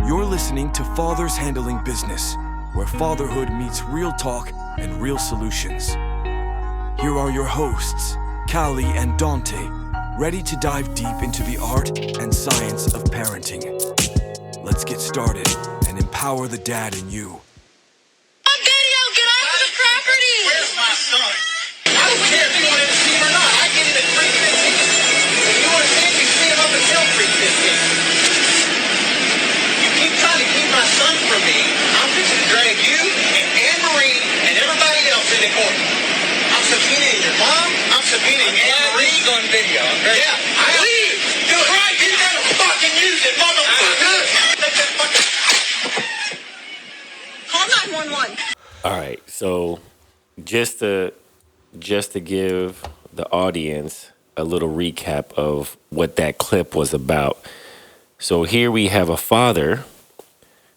You're listening to Fathers Handling Business, where fatherhood meets real talk and real solutions. Here are your hosts, Callie and Dante, ready to dive deep into the art and science of parenting. Let's get started and empower the dad in you. On video, get off of the property! Where's my son? I don't care if you wanted to see him or not. I get it at 3:15. If you want to see him, you see him up until 3:15. You keep trying to keep my son from me. I'm fixing to drag you and Anne-Marie and everybody else in the court. I'm subpoenaing your mom. I'm subpoenaing Anne-Marie. This is on video, okay? Yeah, I leave! Do it! Right, you gotta fucking use it, motherfucker! Take that fucking... Call 911. All right, so just to give the audience a little recap of what that clip was about. So here we have a father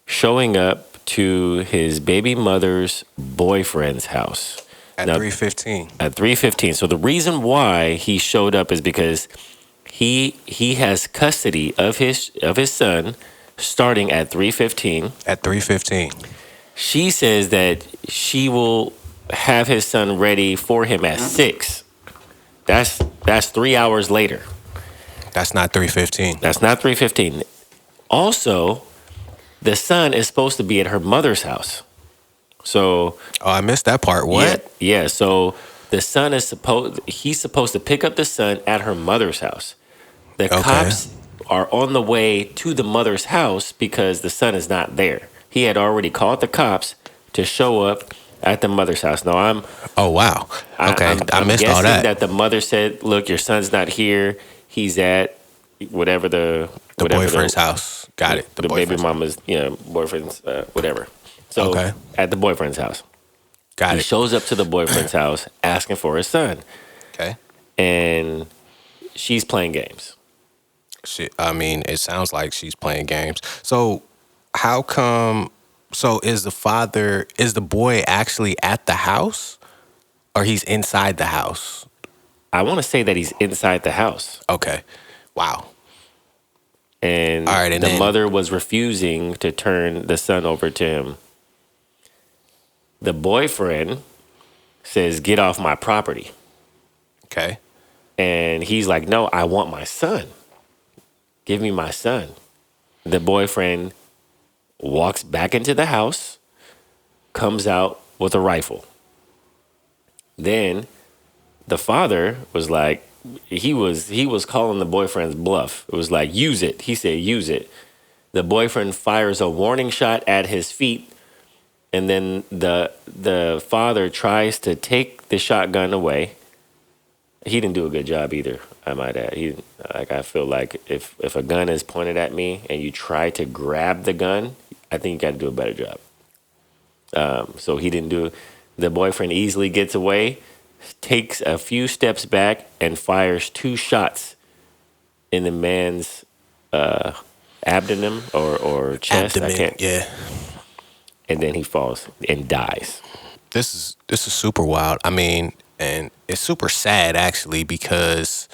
showing up to his baby mother's boyfriend's house At Now- 3:15. at 3:15. So the reason why he showed up is because he has custody of his son starting at 3:15. At 3:15. She says that she will have his son ready for him at 6. That's 3 hours later. That's not 3:15. That's not 3:15. Also, the son is supposed to be at her mother's house. So Oh, I missed that part. What? Yeah. So the son is he's supposed to pick up the son at her mother's house. The Okay. cops are on the way to the mother's house because the son is not there. He had already called the cops to show up at the mother's house. Now Oh, wow. Okay. I missed all guessing that. the mother said, "Look, your son's not here. He's at whatever The whatever boyfriend's house. Got it. The baby boyfriend's- mama's boyfriend's whatever." So Okay. at the boyfriend's house. Got He it. shows up to the boyfriend's house asking for his son, Okay. and she's playing games. I mean, it sounds like she's playing games. So, how come? So, is the boy actually at the house, or he's inside the house? I want to say that he's inside the house, Okay. Wow. and, All right, and the then- mother was refusing to turn the son over to him. The boyfriend says, "Get off my property," Okay. and he's like, "No, I want my son. Give me my son." The boyfriend walks back into the house, comes out with a rifle. Then the father was like, he was calling the boyfriend's bluff. It was like, "Use it." He said, "Use it." The boyfriend fires a warning shot at his feet, and then the father tries to take the shotgun away. He didn't do a good job either, I might add. I feel like if a gun is pointed at me and you try to grab the gun, I think you got to do a better job. So he didn't do. The boyfriend easily gets away, takes a few steps back, and fires 2 shots in the man's abdomen or chest. I Abdomen. can't. Yeah. And then he falls and dies. This is super wild. I mean, and it's super sad actually because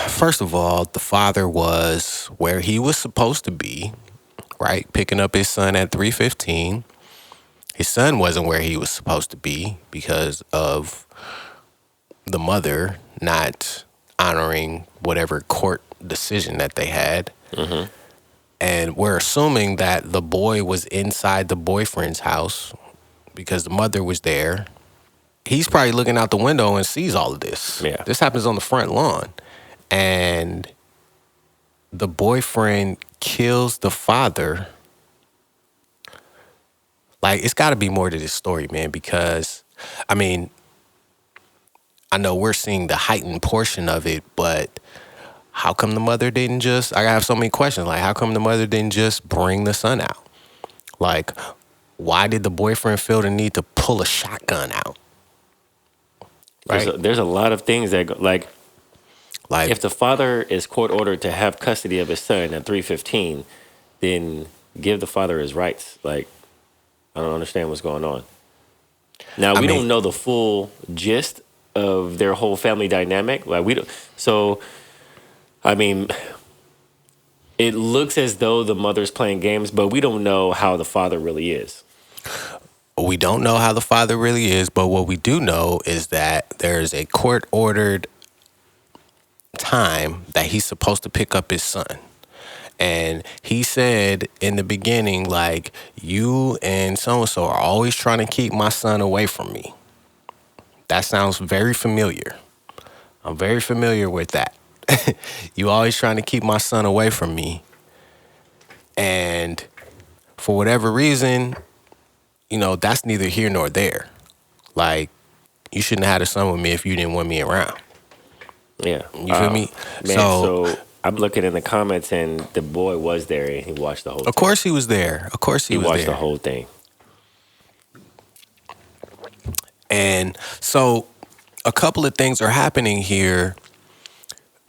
first of all, the father was where he was supposed to be, right? Picking up his son at 3:15. His son wasn't where he was supposed to be because of the mother not honoring whatever court decision that they had. Mm-hmm. And we're assuming that the boy was inside the boyfriend's house because the mother was there. He's probably looking out the window and sees all of this. Yeah. This happens on the front lawn. And the boyfriend kills the father. Like, it's got to be more to this story, man, because, I mean, I know we're seeing the heightened portion of it, but how come the mother didn't just, I have so many questions, like, how come the mother didn't just bring the son out? Like, why did the boyfriend feel the need to pull a shotgun out? Right? There's a lot of things that go, like Like, if the father is court ordered to have custody of his son at 3:15, then give the father his rights. Like, I don't understand what's going on. Now we don't know the full gist of their whole family dynamic. Like we don't. So, I mean, it looks as though the mother's playing games, but we don't know how the father really is. We don't know how the father really is, but what we do know is that there's a court-ordered time that he's supposed to pick up his son. And he said in the beginning, like, you and so-and-so are always trying to keep my son away from me. That sounds very familiar. I'm very familiar with that. You always trying to keep my son away from me. And for whatever reason, that's neither here nor there. Like, you shouldn't have had a son with me if you didn't want me around. Yeah. You feel me? Man, so I'm looking in the comments, and the boy was there, and he watched the whole thing. Of course he was there. Of course he was there. He watched the whole thing. And so a couple of things are happening here.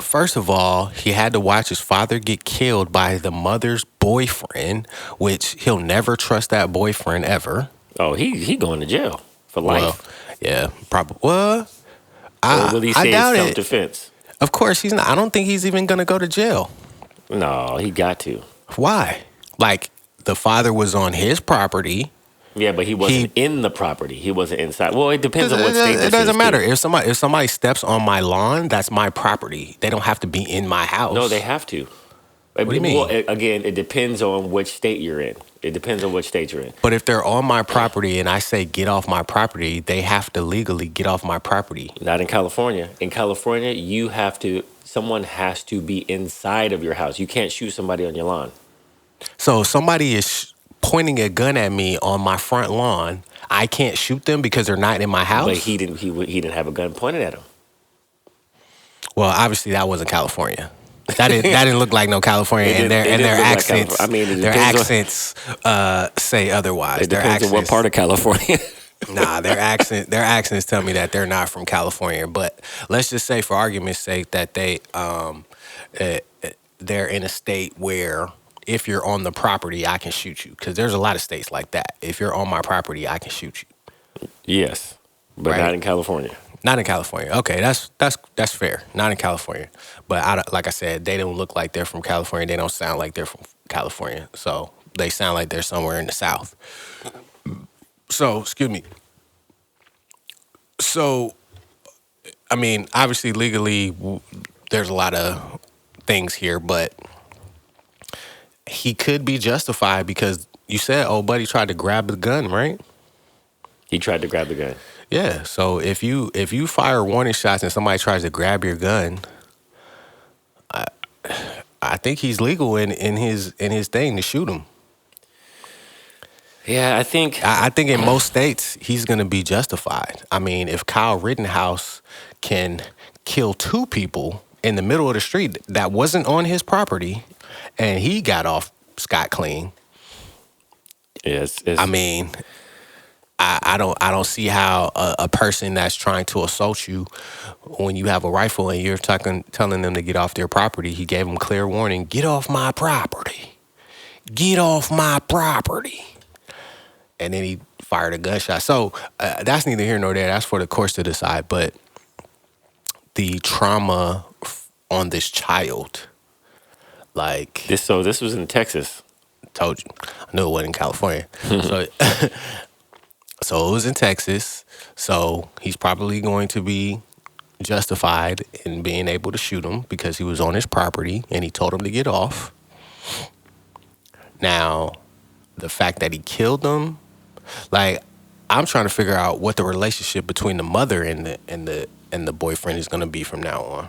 First of all, he had to watch his father get killed by the mother's boyfriend, which he'll never trust that boyfriend ever. Oh, he going to jail for life. Well, yeah, probably. Well, or will he say doubt it's self-defense? Of course he's not. I don't think he's even going to go to jail. No, he got to. Why? Like, the father was on his property. Yeah, but he wasn't in the property. He wasn't inside. Well, it depends on what state this is. It doesn't matter. If somebody steps on my lawn, that's my property. They don't have to be in my house. No, they have to. What do you mean? Well, again, it depends on which state you're in. It depends on which state you're in. But if they're on my property and I say get off my property, they have to legally get off my property. Not in California. In California, someone has to be inside of your house. You can't shoot somebody on your lawn. So somebody is pointing a gun at me on my front lawn. I can't shoot them because they're not in my house. But he didn't have a gun pointed at him. Well, obviously that wasn't California. That didn't look like no California, and their accents. Like their accents say otherwise. It depends on what part of California. Nah, their accents tell me that they're not from California. But let's just say, for argument's sake, that they're in a state where if you're on the property, I can shoot you. Because there's a lot of states like that. If you're on my property, I can shoot you. Yes, but not in California. Not in California. Okay, that's fair. Not in California. But like I said, they don't look like they're from California. They don't sound like they're from California. So they sound like they're somewhere in the South. So, excuse me. So, I mean, obviously, legally, there's a lot of things here, but he could be justified because you said old buddy tried to grab the gun, right? He tried to grab the gun. Yeah, so if you fire warning shots and somebody tries to grab your gun, I think he's legal in his thing to shoot him. Yeah, I think in most states he's going to be justified. I mean, if Kyle Rittenhouse can kill two people in the middle of the street that wasn't on his property, and he got off scot clean. Yes, I mean, I don't see how a person that's trying to assault you when you have a rifle and you're telling them to get off their property, he gave them clear warning, get off my property. Get off my property. And then he fired a gunshot. So that's neither here nor there. That's for the courts to decide. But the trauma on this child, like this was in Texas. Told you, I knew it wasn't in California. So it was in Texas. So he's probably going to be justified in being able to shoot him because he was on his property and he told him to get off. Now, the fact that he killed him, like, I'm trying to figure out what the relationship between the mother and the boyfriend is going to be from now on.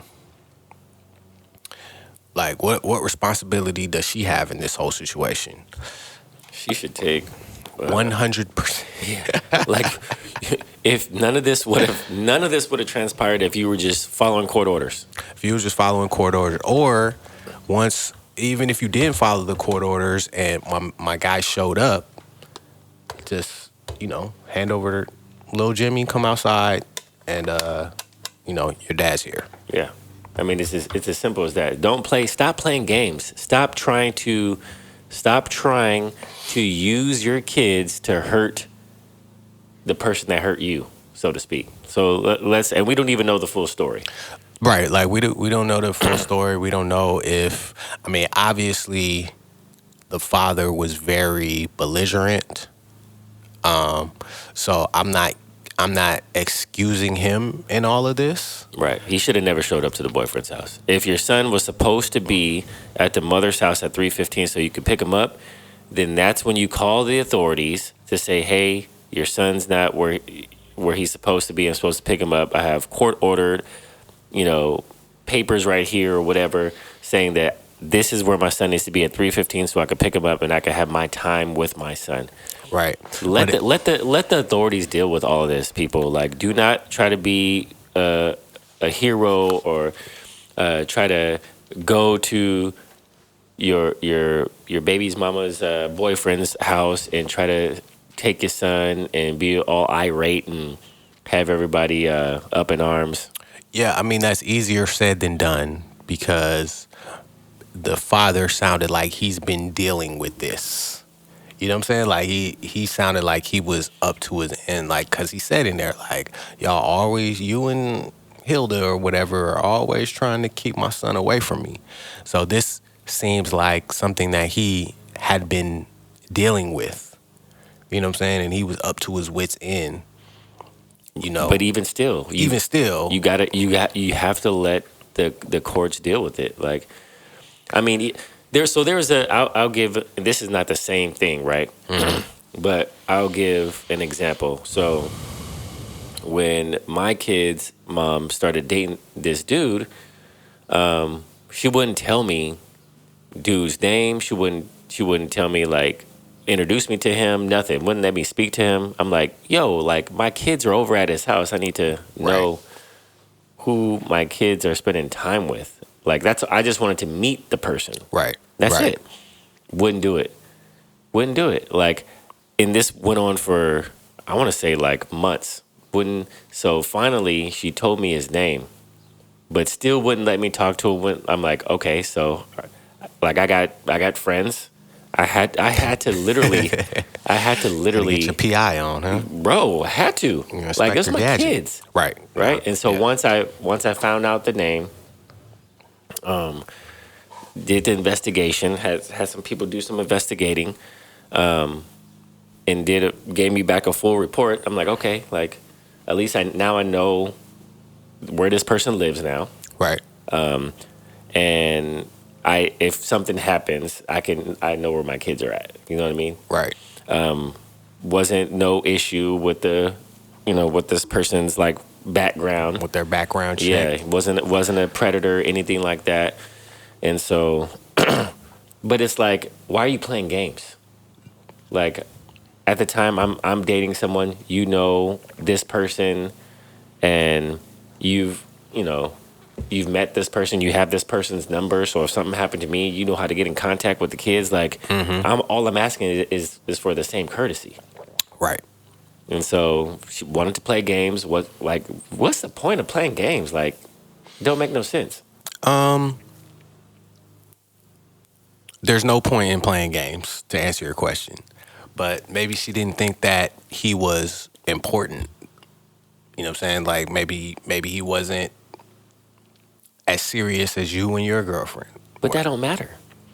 Like, what responsibility does she have in this whole situation? She should take 100%. Yeah. Like, if none of this would have transpired if you were just following court orders. If you were just following court orders, or even if you didn't follow the court orders and my guy showed up, just, hand over to little Jimmy, come outside, and, your dad's here. Yeah. I mean, it's as simple as that. Stop playing games. Stop trying to use your kids to hurt the person that hurt you, so to speak. So and we don't even know the full story. Right. Like we don't know the full story. We don't know if I mean, obviously the father was very belligerent. So I'm not excusing him in all of this. Right. He should have never showed up to the boyfriend's house. If your son was supposed to be at the mother's house at 3:15 so you could pick him up, then that's when you call the authorities to say, "Hey, your son's not where he's supposed to be. I'm supposed to pick him up. I have court ordered, you know, papers right here or whatever saying that this is where my son needs to be at 3:15 so I could pick him up and I could have my time with my son." Right. Let the authorities deal with all of this, people. Like, do not try to be a hero or try to go to your baby's mama's boyfriend's house and try to take your son and be all irate and have everybody up in arms. Yeah, I mean that's easier said than done because the father sounded like he's been dealing with this. You know what I'm saying? Like he sounded like he was up to his end, like because he said in there like y'all always you and Hilda or whatever are always trying to keep my son away from me. So this seems like something that he had been dealing with. You know what I'm saying? And he was up to his wits end. You know, But even still, you have to let the courts deal with it. Like, I mean, I'll give, this is not the same thing, right? But I'll give an example. So when my kid's mom started dating this dude, she wouldn't tell me dude's name. She wouldn't tell me, like, introduce me to him, nothing. Wouldn't let me speak to him. I'm like, yo, like, my kids are over at his house. I need to know who my kids are spending time with. Like, I just wanted to meet the person. right. That's right. it. Wouldn't do it. Wouldn't do it. Like, and this went on for, I want to say, like, months. So finally she told me his name, but still wouldn't let me talk to him. I'm like, okay, so like I got friends. I had to literally Gotta get your PI on, huh? bro, I had to. You respect Like, it's your my gadget. kids. Right. Right? Yeah. And so Yeah. once I found out the name, did the investigation, had some people do some investigating, and gave me back a full report. I'm like, okay, like, at least now I know where this person lives now. Right. And if something happens, I know where my kids are at. You know what I mean? Right. Wasn't no issue with with this person's, like, background. With their background check. Yeah, it wasn't a predator, anything like that. And so, but it's like, why are you playing games? Like, at the time I'm dating someone, this person, and you've met this person, you have this person's number, so if something happened to me, you know how to get in contact with the kids. Like, all I'm asking is for the same courtesy. Right. And so she wanted to play games. What's the point of playing games? Like, it don't make no sense. There's no point in playing games, to answer your question. But maybe she didn't think that he was important. You know what I'm saying? Like maybe he wasn't as serious as you and your girlfriend. But that don't matter.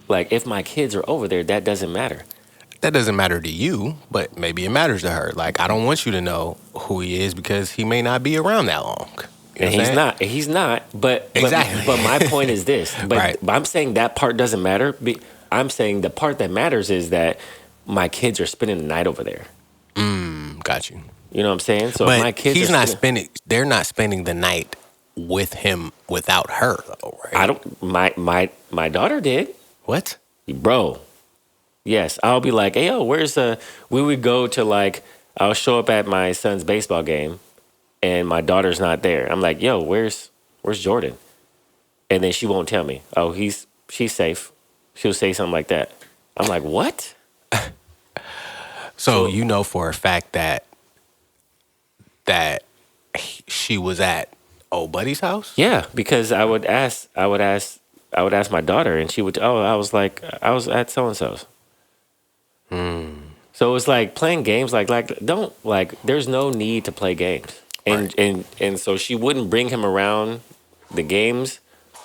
Like, if my kids are over there, that doesn't matter. That doesn't matter to you, but maybe it matters to her. Like, I don't want you to know who he is because he may not be around that long. You know And what I'm saying? he's not. But Exactly. But my point is this. Right. But I'm saying that part doesn't matter. I'm saying the part that matters is that my kids are spending the night over there. Got you. You know what I'm saying? So But if my kids he's are not spending. They're not spending the night with him without her, though, right? I don't. My daughter did, What? bro. Yes, I'll be like, hey, yo, we would go to, like, I'll show up at my son's baseball game, and my daughter's not there. I'm like, yo, where's Jordan? And then she won't tell me. Oh, she's safe. She'll say something like that. I'm like, what? So you know for a fact that she was at old buddy's house? Yeah, because I would ask my daughter, and she would. Oh, I was at so and so's. So it's like playing games. Don't, like. There's no need to play games, and Right. and so she wouldn't bring him around the games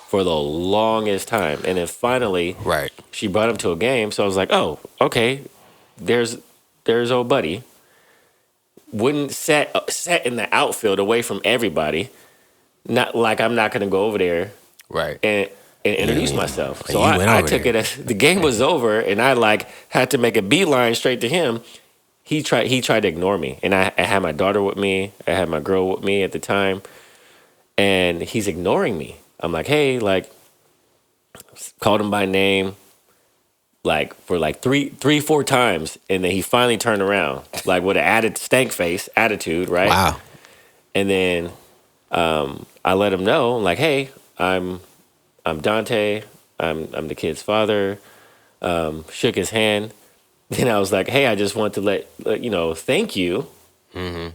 for the longest time. And then finally, Right. she brought him to a game. So I was like, oh, okay, there's old buddy. Wouldn't set in the outfield away from everybody. Not like I'm not gonna go over there Right. and introduce myself. And So you went I over took there. it as the game was over, and I like had to make a beeline straight to him. He tried to ignore me, and I had my daughter with me. I had my girl with me at the time, and he's ignoring me. I'm like, hey, like, called him by name, like for like three, 4 times, and then he finally turned around, like with an added stank face attitude, right? Wow. And then I let him know, like, hey, I'm Dante. I'm the kid's father. Shook his hand. Then I was like, hey, I just want to let you know, thank you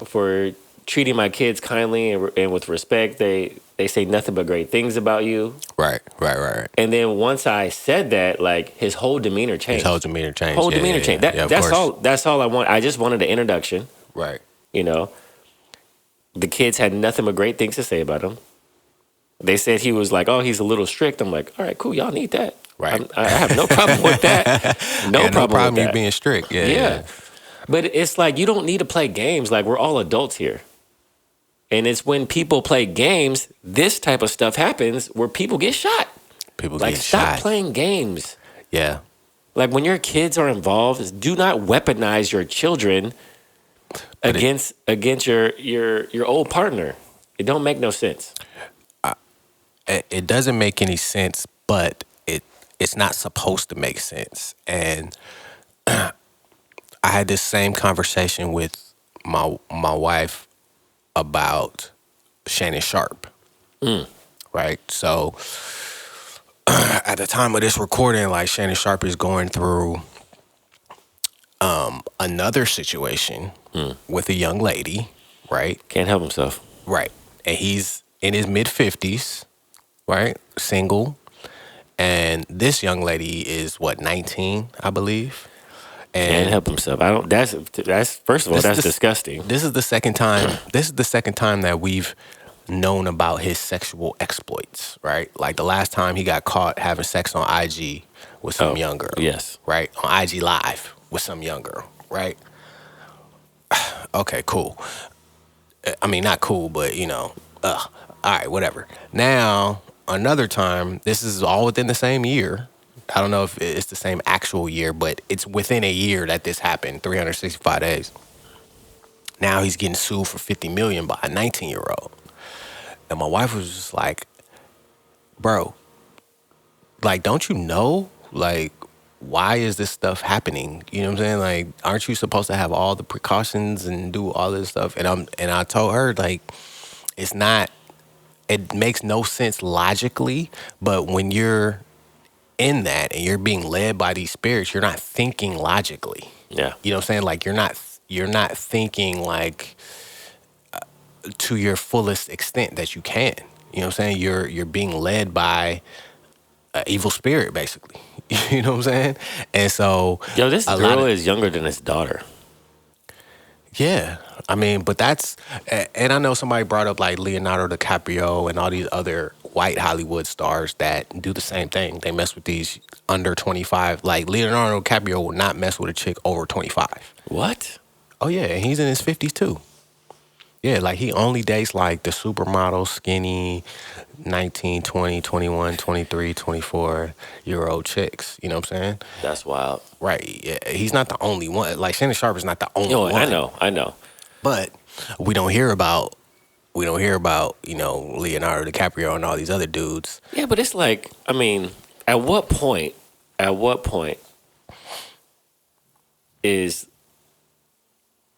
for treating my kids kindly and with respect. They say nothing but great things about you. Right. Right. And then once I said that, like his whole demeanor changed. His whole demeanor changed. Whole demeanor changed. Yeah, of That's course. all. That's all I want. I just wanted an introduction. Right. You know, the kids had nothing but great things to say about him. They said he was like, oh, he's a little strict. I'm like, all right, cool. Y'all need that. Right. I have no problem with that. No problem with you that. being strict. Yeah. Yeah. But it's like you don't need to play games. Like we're all adults here. And it's when people play games, this type of stuff happens where people get shot. People Like get stop shot. playing games. Yeah. Like when your kids are involved, do not weaponize your children against your old partner. It don't make no sense. It doesn't make any sense, but it's not supposed to make sense. And I had this same conversation with my wife about Shannon Sharp. Right? So at the time of this recording, like Shannon Sharp is going through another situation with a young lady, right? Can't help himself. Right. And he's in his mid-50s, right? Single. And this young lady is, what, 19, I believe? Can't And help himself. I don't. That's first of all, that's disgusting. this is the second time. This is the second time that we've known about his sexual exploits, right? Like the last time he got caught having sex on IG with some young girl. Yes. Right? On IG Live with some young girl, right? Okay, cool. I mean, not cool, but, you know, all right, whatever. Now, another time, this is all within the same year. I don't know if it's the same actual year, but it's within a year that this happened, 365 days. Now he's getting sued for $50 million by a 19-year-old. And my wife was just like, bro, like, don't you know? Like, why is this stuff happening? You know what I'm saying? Like, aren't you supposed to have all the precautions and do all this stuff? And I told her, like, it's not, it makes no sense logically, but when you're in that and you're being led by these spirits, you're not thinking logically. Yeah. You know what I'm saying? Like, you're not thinking like to your fullest extent that you can. You know what I'm saying? You're being led by an evil spirit, basically. You know what I'm saying? And so, Yo, this a lot girl of- is younger than his daughter. yeah. I mean, but that's, and I know somebody brought up like Leonardo DiCaprio and all these other white Hollywood stars that do the same thing. They mess with these under 25. Like Leonardo DiCaprio will not mess with a chick over 25. What? Oh yeah, and he's in his 50s too. Yeah, like he only dates like the supermodel, skinny, 19, 20, 21, 23, 24-year-old chicks. You know what I'm saying? That's wild. Right. Yeah, he's not the only one. Like Shannon Sharp is not the only Yo, one. I know. But we don't hear about, you know, Leonardo DiCaprio and all these other dudes. Yeah, but it's like, I mean, at what point is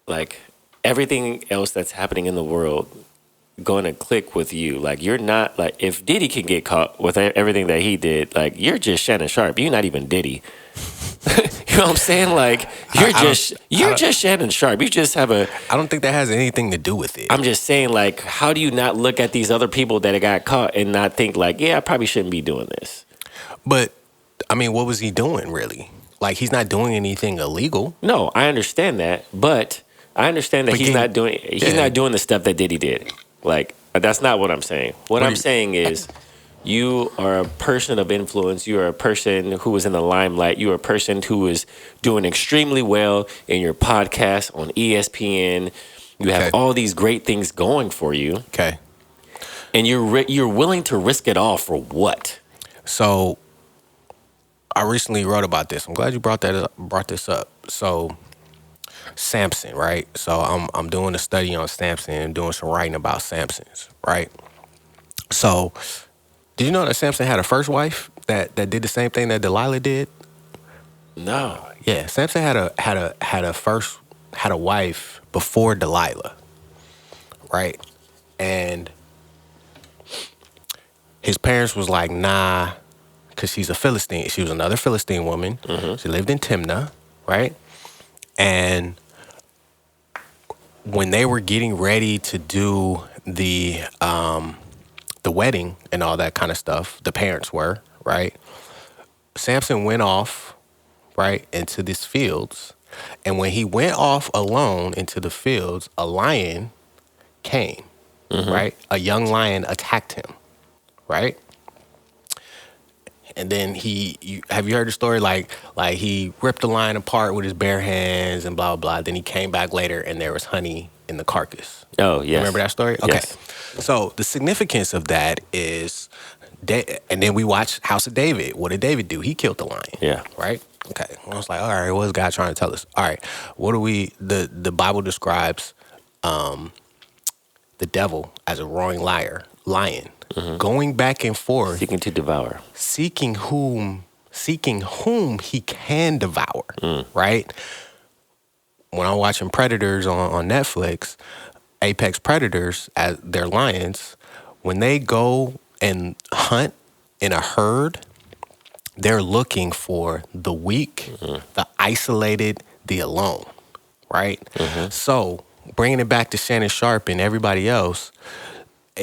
like everything else that's happening in the world going to click with you? Like, you're not, like, if Diddy can get caught with everything that he did, like, you're just Shannon Sharp. You're not even Diddy. You know what I'm saying? Like, you're just Shannon Sharp. You just have a. I don't think that has anything to do with it. I'm just saying, like, how do you not look at these other people that got caught and not think, like, yeah, I probably shouldn't be doing this? But, I mean, what was he doing, really? Like, he's not doing anything illegal. No, I understand that, but I understand that But he's can- not doing yeah. the stuff that Diddy did. Like, That's not what I'm saying. What What I'm do you- saying is you are a person of influence. You are a person who is in the limelight. You are a person who is doing extremely well in your podcast on ESPN. You have Okay. all these great things going for you, Okay. and you're willing to risk it all for what? So I recently wrote about this. I'm glad you brought this up. So Samson, right? So I'm doing a study on Samson and doing some writing about Samsons, right? So did you know that Samson had a first wife that did the same thing that Delilah did? No. Yeah, Samson had a wife before Delilah, right? And his parents was like, nah, because she's a Philistine. She was another Philistine woman. She lived in Timnah, right? And when they were getting ready to do the wedding and all that kind of stuff, the parents were, right? Samson went off, right, into these fields. And when he went off alone into the fields, a lion came, right? A young lion attacked him, right? And then have you heard the story? Like he ripped the lion apart with his bare hands and blah, blah, blah. Then he came back later and there was honey in the carcass. Oh, yes. Remember that story? Okay. Yes. So the significance of that is, and then we watched House of David. What did David do? He killed the lion. Yeah. Right? Okay. I was like, all right, what is God trying to tell us? All right, what do the Bible describes the devil as a roaring lion, going back and forth, Seeking to devour. seeking whom he can devour, right? When I'm watching Predators on Netflix, apex predators as their lions, when they go and hunt in a herd, they're looking for the weak, the isolated, the alone, right? So bringing it back to Shannon Sharp and everybody else,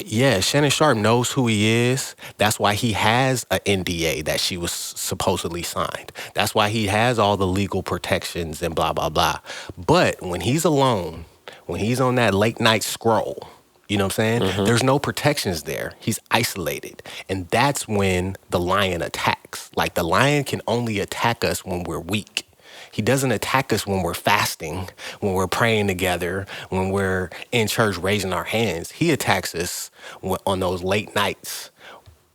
yeah, Shannon Sharp knows who he is. That's why he has an NDA that she was supposedly signed. That's why he has all the legal protections and blah, blah, blah. But when he's alone, when he's on that late night scroll, you know what I'm saying? There's no protections there. He's isolated. And that's when the lion attacks. Like the lion can only attack us when we're weak. He doesn't attack us when we're fasting, when we're praying together, when we're in church raising our hands. He attacks us on those late nights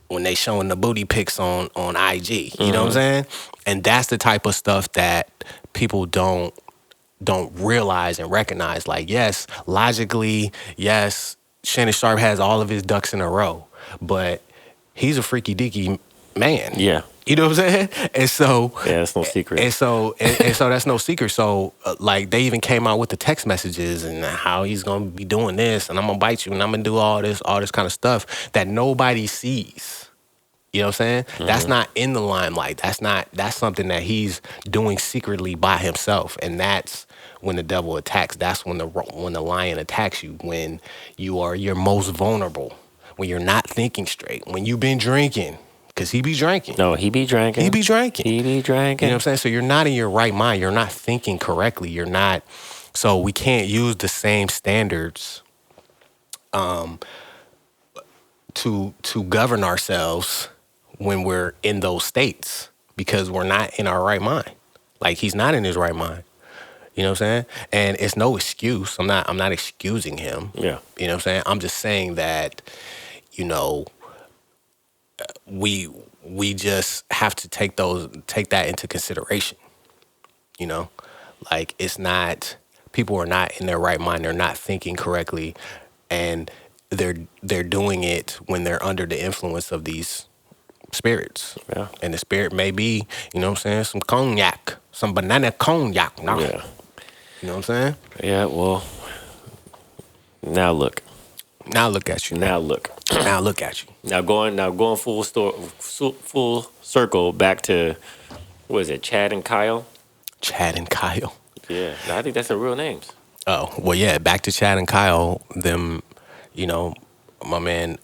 when they showing the booty pics on IG. You know what I'm saying? And that's the type of stuff that people don't realize and recognize. Like, yes, logically, yes, Shannon Sharp has all of his ducks in a row, but he's a freaky deaky man. Yeah. You know what I'm saying? And so, Yeah, that's no secret. and so that's no secret. So, like, they even came out with the text messages and how he's gonna be doing this, and I'm gonna bite you, and I'm gonna do all this kind of stuff that nobody sees. You know what I'm saying? That's not in the limelight. That's something that he's doing secretly by himself, and that's when the devil attacks. That's when the lion attacks you, when you're most vulnerable, when you're not thinking straight, when you've been drinking. Because he be drinking. No, he be drinking. He be drinking. He be drinking. You know what I'm saying? So you're not in your right mind. You're not thinking correctly. You're not. So we can't use the same standards to govern ourselves when we're in those states, because we're not in our right mind. Like, he's not in his right mind. You know what I'm saying? And it's no excuse. I'm not excusing him. Yeah. You know what I'm saying? I'm just saying that, you know, we just have to take that into consideration. You know, like, it's not, people are not in their right mind. They're not thinking correctly, and they're doing it when they're under the influence of these spirits. Yeah. And the spirit may be, you know what I'm saying, some cognac, some banana cognac. No. Yeah. You know what I'm saying? Yeah, well, now look. Now look at you. Now look. Now look at you. Now going full circle back to, what is it, Chad and Kyle? Chad and Kyle. Yeah, I think that's their real names. Oh, well, yeah, back to Chad and Kyle, them, you know, my man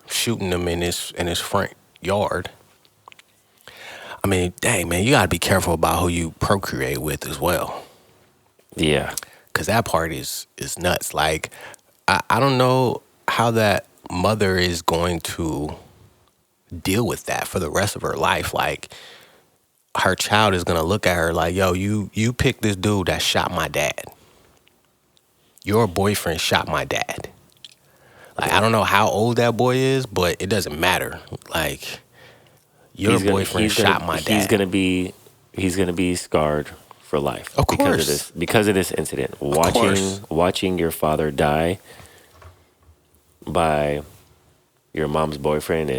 shooting them in his front yard. I mean, dang, man, you got to be careful about who you procreate with as well. Yeah. Because that part is nuts. Like, I don't know that mother is going to deal with that for the rest of her life. Like, her child is gonna look at her like, yo, you picked this dude that shot my dad. Your boyfriend shot my dad. Like, I don't know how old that boy is, but it doesn't matter. Like, your boyfriend shot my dad. He's gonna be scarred for life. Of course. Because of this incident. Watching your father die by your mom's boyfriend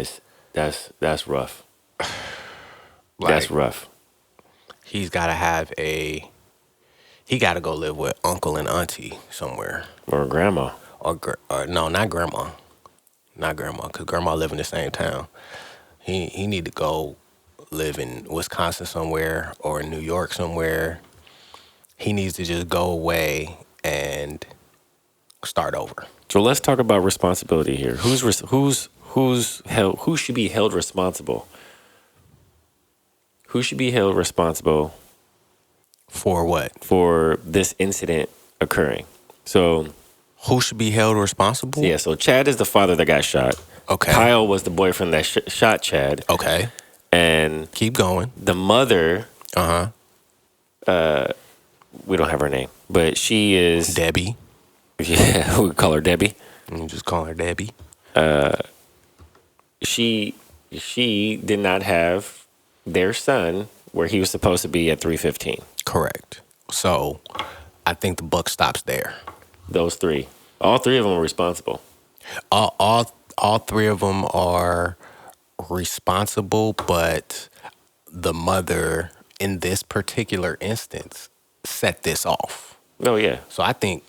that's rough. That's rough. He gotta go live with uncle and auntie somewhere. Or grandma. Or no, not grandma. Not grandma, because grandma live in the same town. He need to go live in Wisconsin somewhere or in New York somewhere. He needs to just go away and start over. So let's talk about responsibility here. Who should be held responsible? Who should be held responsible For what? for this incident occurring? So Who should be held responsible? yeah, so Chad is the father that got shot. Okay. Kyle was the boyfriend that shot Chad. Okay. And Keep going. the mother, Uh-huh. we don't have her name, but she is Debbie. Yeah, we call her Debbie. You just call her Debbie. She did not have their son where he was supposed to be at 3:15. Correct. So I think the buck stops there. Those three. All three of them were responsible. All three of them are responsible, but the mother in this particular instance set this off. Oh yeah. So I think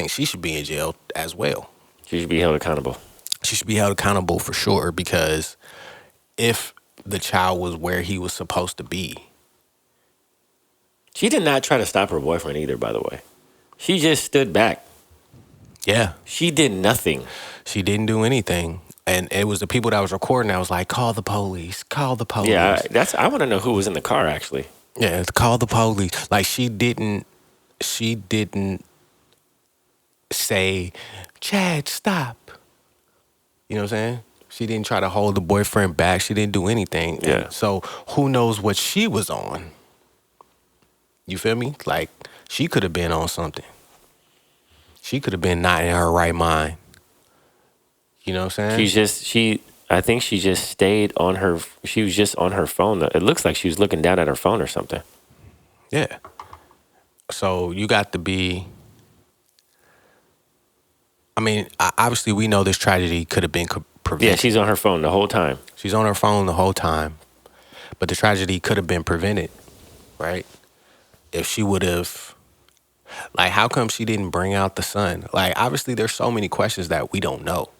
she should be in jail as well. She should be held accountable. She should be held accountable for sure, because if the child was where he was supposed to be. She did not try to stop her boyfriend either, by the way. She just stood back. Yeah. She did nothing. She didn't do anything. And it was the people that was recording that was like, call the police, call the police. Yeah, I want to know who was in the car actually. Yeah, call the police. Like, she didn't say, Chad, stop. You know what I'm saying? She didn't try to hold the boyfriend back. She didn't do anything. Yeah. And so who knows what she was on? You feel me? Like, she could have been on something. She could have been not in her right mind. You know what I'm saying? I think she just stayed on her, she was just on her phone. It looks like she was looking down at her phone or something. Yeah. So you got to be, I mean, obviously we know this tragedy could have been prevented. Yeah, she's on her phone the whole time. She's on her phone the whole time. But the tragedy could have been prevented, right? If she would have, like, how come she didn't bring out the son? Like, obviously there's so many questions that we don't know.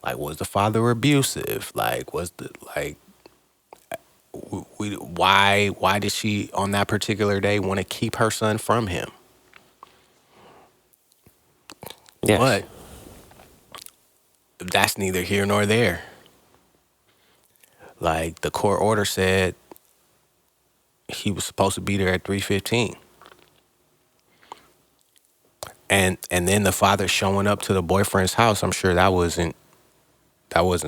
Like, was the father abusive? Like, why did she on that particular day want to keep her son from him? Yes. But that's neither here nor there. Like, the court order said he was supposed to be there at 3:15. And then the father showing up to the boyfriend's house, I'm sure that wasn't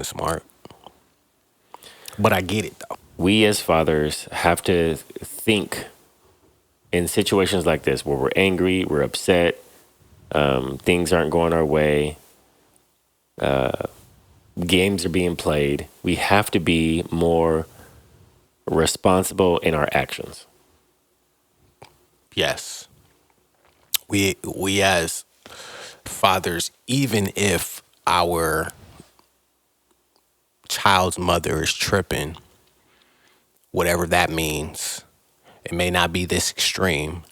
smart. But I get it though. We as fathers have to think in situations like this where we're angry, we're upset, things aren't going our way, games are being played. We have to be more responsible in our actions. Yes. We as fathers, even if our child's mother is tripping, whatever that means, it may not be this extreme,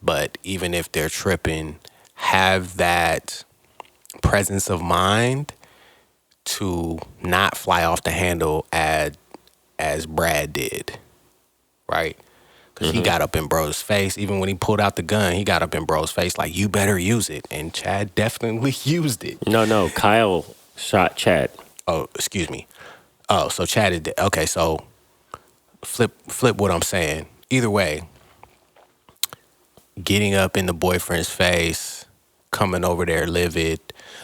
but even if they're tripping, have that presence of mind to not fly off the handle as Brad did, right? Because he got up in bro's face. Even when he pulled out the gun, he got up in bro's face like, you better use it. And Chad definitely used it. No, Kyle shot Chad. Oh, excuse me. Oh, so Chad is dead. Okay, so flip what I'm saying. Either way, getting up in the boyfriend's face coming over there livid.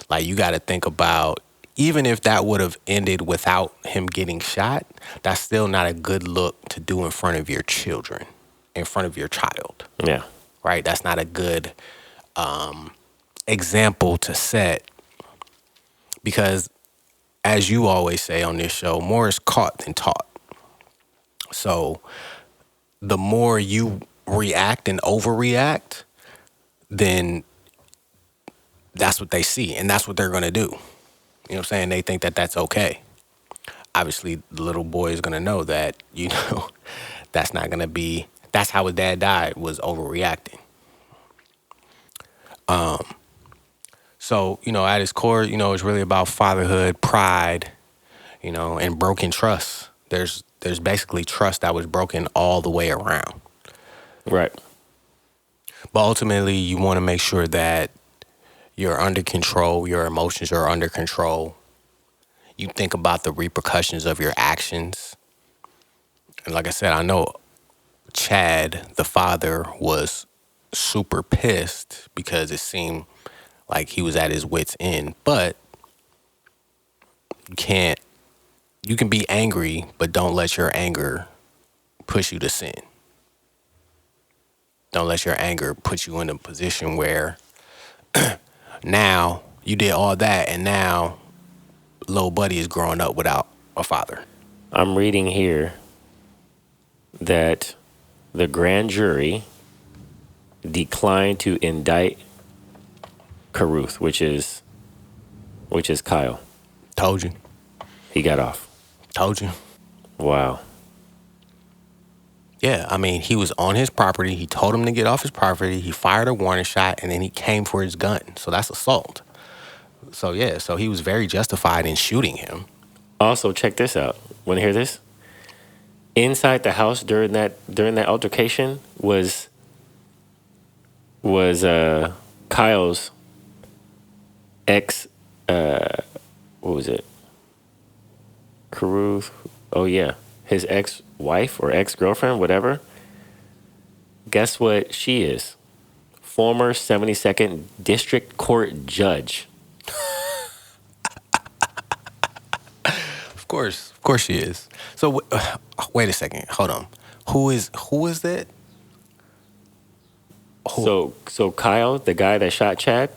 Like, you got to think about, even if that would have ended without him getting shot, that's still not a good look to do in front of your children, in front of your child, Yeah. right? That's not a good example to set, because, as you always say on this show, more is caught than taught. So the more you react and overreact, then that's what they see, and that's what they're going to do. You know what I'm saying? They think that that's okay. Obviously, the little boy is going to know that, that's not going to be, that's how his dad died, was overreacting. So, at its core, it's really about fatherhood, pride, and broken trust. There's basically trust that was broken all the way around. Right. But ultimately, you want to make sure that you're under control, your emotions are under control. You think about the repercussions of your actions. And like I said, I know Chad, the father, was super pissed because it seemed like he was at his wit's end. But you can be angry, but don't let your anger push you to sin. Don't let your anger put you in a position where now you did all that, and now little buddy is growing up without a father. I'm reading here that the grand jury declined to indict Caruth, which is Kyle. Told you. He got off. Told you. Wow. Yeah, I mean, he was on his property. He told him to get off his property. He fired a warning shot, and then he came for his gun. So that's assault. So, yeah, so he was very justified in shooting him. Also, check this out. Want to hear this? Inside the house during that altercation was Kyle's ex. What was it? Caruth. Oh yeah, his ex-wife or ex-girlfriend, whatever. Guess what she is? Former 72nd District Court judge. Of course she is. So wait a second, hold on. Who is that? So Kyle, the guy that shot Chad,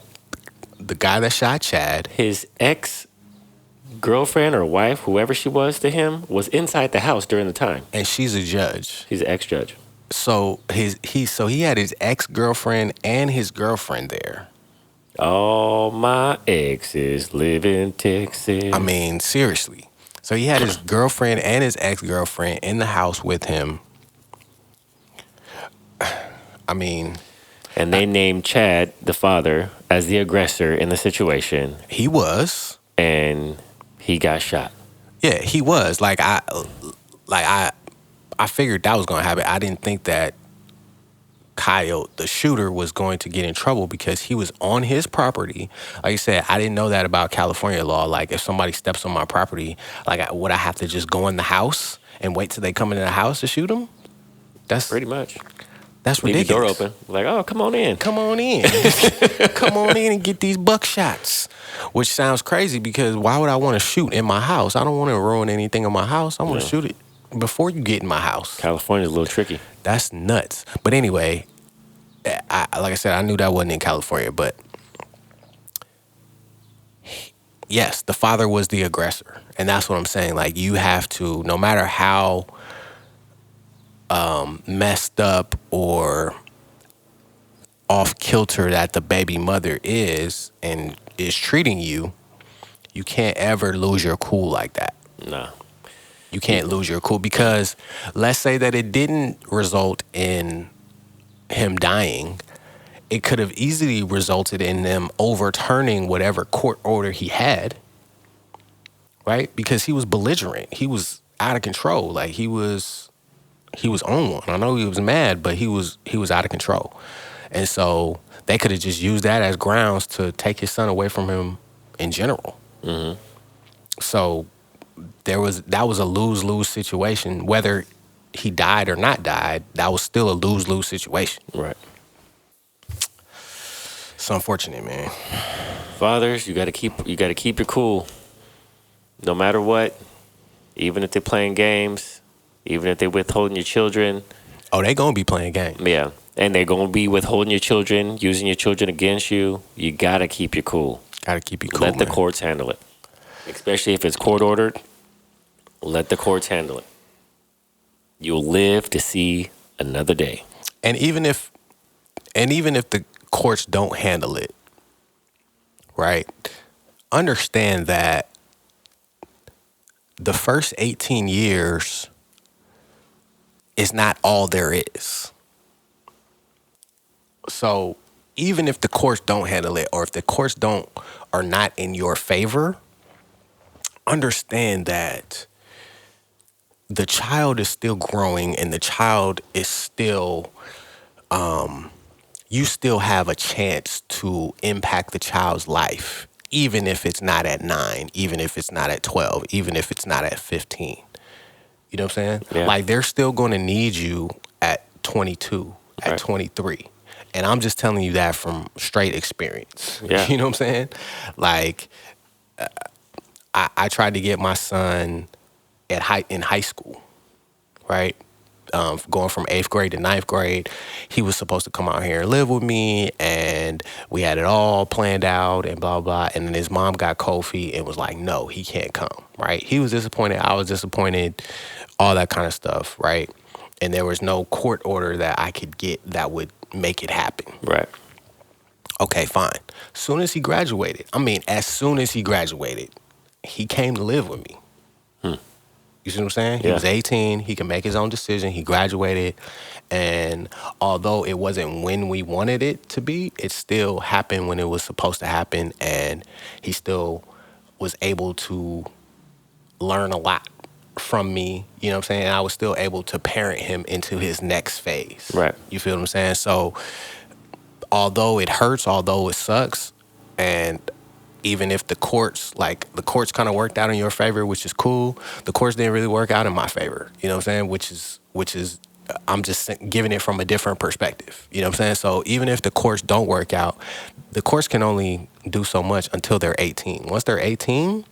The guy that shot Chad. his ex-girlfriend or wife, whoever she was to him, was inside the house during the time. And she's a judge. He's an ex-judge. So he had his ex-girlfriend and his girlfriend there. All my exes live in Texas. I mean, seriously. So he had his girlfriend and his ex-girlfriend in the house with him. I mean, and they named Chad, the father, as the aggressor in the situation, he was. and he got shot. Yeah, he was. I figured that was going to happen. I didn't think that Kyle, the shooter, was going to get in trouble because he was on his property. Like I said, I didn't know that about California law. Like, if somebody steps on my property, would I have to just go in the house and wait till they come into the house to shoot them? That's Pretty much. That's Leave ridiculous. the door open. Like, oh, come on in. Come on in. Come on in and get these buckshots. Which sounds crazy, because why would I want to shoot in my house? I don't want to ruin anything in my house. I want to shoot it before you get in my house. California's a little tricky. That's nuts. But anyway, like I said, I knew that wasn't in California, but yes, the father was the aggressor. And that's what I'm saying. Like, you have to, no matter how messed up or off kilter that the baby mother is and is treating you, you can't ever lose your cool like that. Nah. You can't lose your cool, because let's say that it didn't result in him dying. It could have easily resulted in them overturning whatever court order he had, right? Because he was belligerent. He was out of control. Like, he was on one. I know he was mad, but he was out of control. And so they could have just used that as grounds to take his son away from him in general. Mm-hmm. So that was a lose-lose situation. Whether he died or not died, that was still a lose-lose situation. Right. It's unfortunate, man. Fathers, you gotta keep your cool, no matter what. Even if they're playing games, even if they're withholding your children. Oh, they gonna be playing games. Yeah, and they're gonna be withholding your children, using your children against you. You gotta keep your cool. Gotta keep you cool, Let the man. courts handle it, especially if it's court ordered. Let the courts handle it. You'll live to see another day. And even if the courts don't handle it, right? Understand that the first 18 years is not all there is. So even if the courts don't handle it, or if the courts are not in your favor, understand that the child is still growing, and the child is still, you still have a chance to impact the child's life, even if it's not at 9, even if it's not at 12, even if it's not at 15. You know what I'm saying? Yeah. Like, they're still going to need you at 22, at Right. 23. And I'm just telling you that from straight experience. Yeah. You know what I'm saying? Like, I tried to get my son in high school, right? Going from 8th grade to 9th grade, he was supposed to come out here and live with me, and we had it all planned out and blah, blah. And then his mom got cold feet and was like, no, he can't come, right? He was disappointed. I was disappointed, all that kind of stuff, right? And there was no court order that I could get that would make it happen. Right. Okay, fine. As soon as he graduated, he came to live with me. You see what I'm saying? He Yeah. was 18. He can make his own decision. He graduated. And although it wasn't when we wanted it to be, it still happened when it was supposed to happen. And he still was able to learn a lot from me. You know what I'm saying? And I was still able to parent him into his next phase. Right. You feel what I'm saying? So although it hurts, although it sucks, and even if the courts kind of worked out in your favor, which is cool, the courts didn't really work out in my favor. You know what I'm saying? Which is I'm just giving it from a different perspective. You know what I'm saying? So even if the courts don't work out, the courts can only do so much until they're 18. Once they're 18,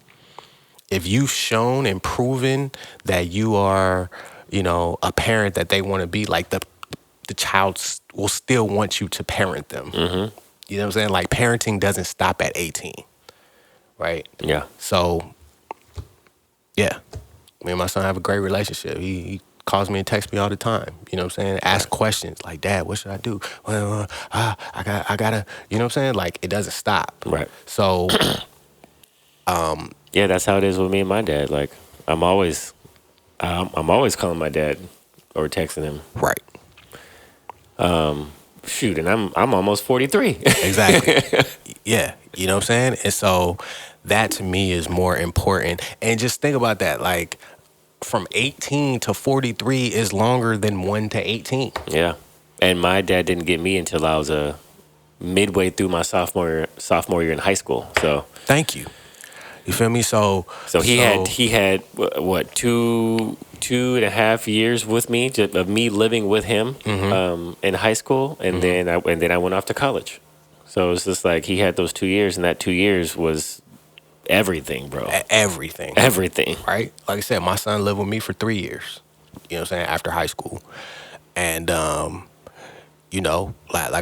if you've shown and proven that you are, a parent that they want to be, like, the child will still want you to parent them. Mm-hmm. You know what I'm saying? Like, parenting doesn't stop at 18. Right? Yeah. So, yeah. Me and my son have a great relationship. He calls me and texts me all the time. You know what I'm saying? Ask questions like, Dad, what should I do? Well, I gotta, you know what I'm saying? Like, it doesn't stop. Right. So, Yeah, that's how it is with me and my dad. Like, I'm always calling my dad or texting him. right. Shoot, and I'm almost 43. Exactly. Yeah. You know what I'm saying? And so that to me is more important. And just think about that. Like, from 18 to 43 is longer than 1 to 18. Yeah, and my dad didn't get me until I was midway through my sophomore year in high school. So Thank you. You feel me? So he had what 2.5 years with me, of me living with him in high school, and then I went off to college. So it's just like he had those 2 years, and that 2 years was everything, bro. Everything. Everything. Right? Like I said, my son lived with me for 3 years. You know what I'm saying? After high school. And like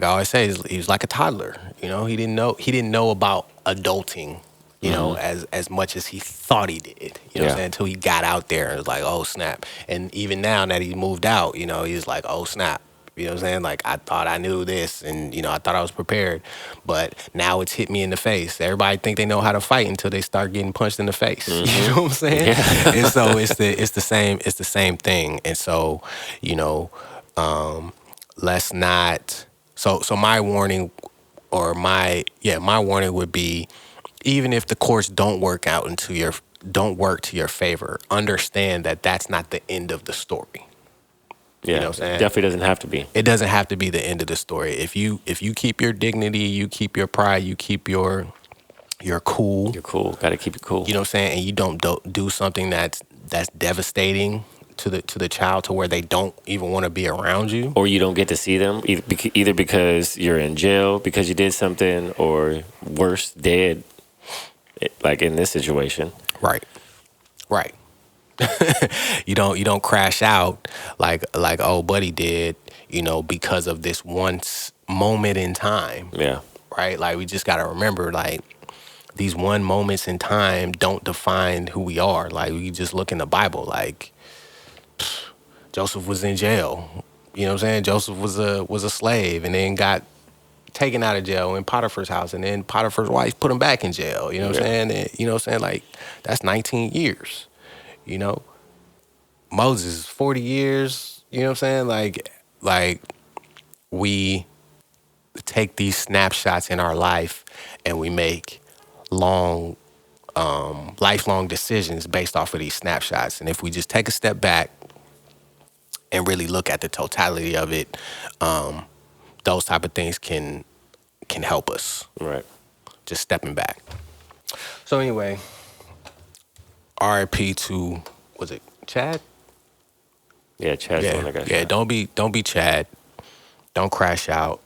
I always say, he was like a toddler. He didn't know about adulting, as much as he thought he did. You know what I'm Yeah. saying? Until he got out there and was like, oh snap. And even now that he moved out, he's like, oh snap. You know what I'm saying? Like, I thought I knew this, and I thought I was prepared, but now it's hit me in the face. Everybody think they know how to fight until they start getting punched in the face. You know what I'm saying? Yeah. And so it's the same thing. And so, let's not. So my warning, or my warning would be, even if the courts don't work to your favor, understand that that's not the end of the story. Yeah, You know what I'm saying? definitely doesn't have to be. It doesn't have to be the end of the story. If you keep your dignity, you keep your pride, you keep your cool. You're cool. Got to keep it cool. You know what I'm saying? And you don't do something that's devastating to the child to where they don't even want to be around you. Or you don't get to see them either because you're in jail because you did something, or worse, dead. Like in this situation, Right. You don't crash out like old buddy did, because of this moment in time. yeah, Right? Like, we just got to remember, like, these one moments in time don't define who we are. Like, we just look in the Bible, like, Joseph was in jail. You know what I'm saying? Joseph was a slave and then got taken out of jail in Potiphar's house, and then Potiphar's wife put him back in jail. You know what I'm saying? And, you know what I'm saying? Like, that's 19 years. Moses, 40 years. You know what I'm saying? Like we take these snapshots in our life and we make lifelong decisions based off of these snapshots. And if we just take a step back and really look at the totality of it, those type of things can help us. right. Just stepping back. So anyway, RIP to, was it Chad? Yeah, Chad's the one that got shot. Don't be Chad. Don't crash out.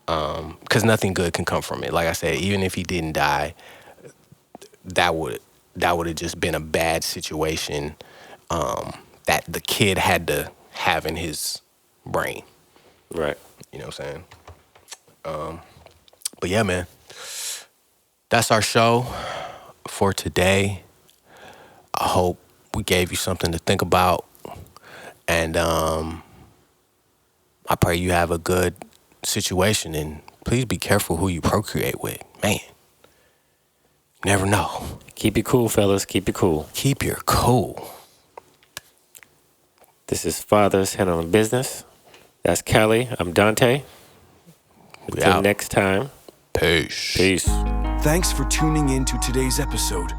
Because nothing good can come from it. Like I said, even if he didn't die, that would have just been a bad situation that the kid had to have in his brain. Right. You know what I'm saying? But yeah, man, that's our show for today. I hope we gave you something to think about. And I pray you have a good situation. And please be careful who you procreate with. Man, never know. Keep it cool, fellas. Keep it cool. Keep your cool. This is Fathers Handling Business. That's Kelly. I'm Dante. We Until out. next time. Peace. Peace. Thanks for tuning in to today's episode.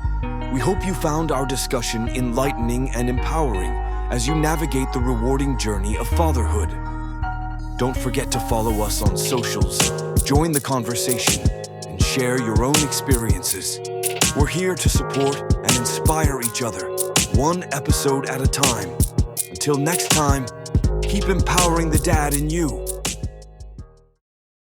We hope you found our discussion enlightening and empowering as you navigate the rewarding journey of fatherhood. Don't forget to follow us on socials, join the conversation, and share your own experiences. We're here to support and inspire each other, one episode at a time. Until next time, keep empowering the dad in you.